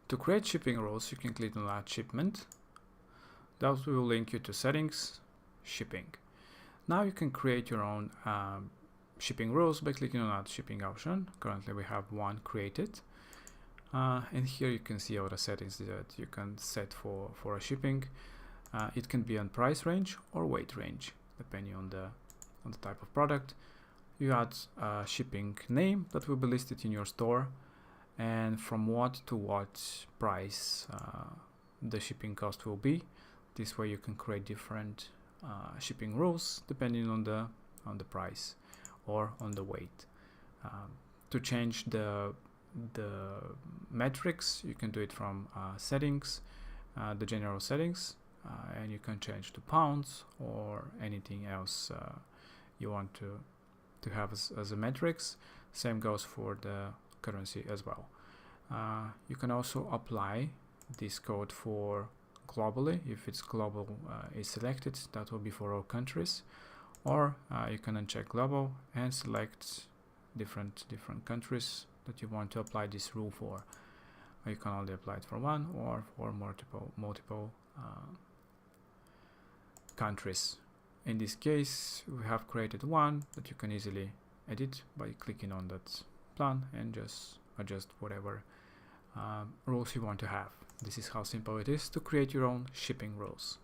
To create shipping rules, you can click on Add Shipment. That will link you to Settings, Shipping. Now you can create your own shipping rules by clicking on Add Shipping option. Currently we have one created. And here you can see all the settings that you can set for a shipping. It can be on price range or weight range, depending on the type of product. You add a shipping name that will be listed in your store, and from what to what price the shipping cost will be. This way you can create different shipping rules depending on the price or on the weight. To change the metrics, you can do it from settings, the general settings, and you can change to pounds or anything else you want to have as a metrics. Same goes for the currency as well. You can also apply this code for globally. If it's global is selected, that will be for all countries, or you can uncheck global and select different countries that you want to apply this rule for. You can only apply it for one or for multiple countries. In this case, we have created one that you can easily edit by clicking on that plan and just adjust whatever rules you want to have. This is how simple it is to create your own shipping rules.